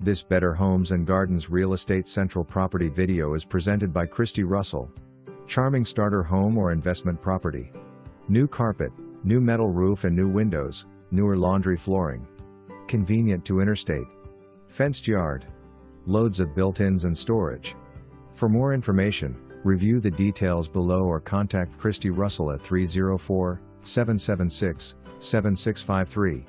This Better Homes and Gardens Real Estate Central Property video is presented by Kristi Russell. Charming starter home or investment property. New carpet, new metal roof and new windows, newer laundry flooring. Convenient to interstate. Fenced yard. Loads of built-ins and storage. For more information, review the details below or contact Kristi Russell at 304-776-7653.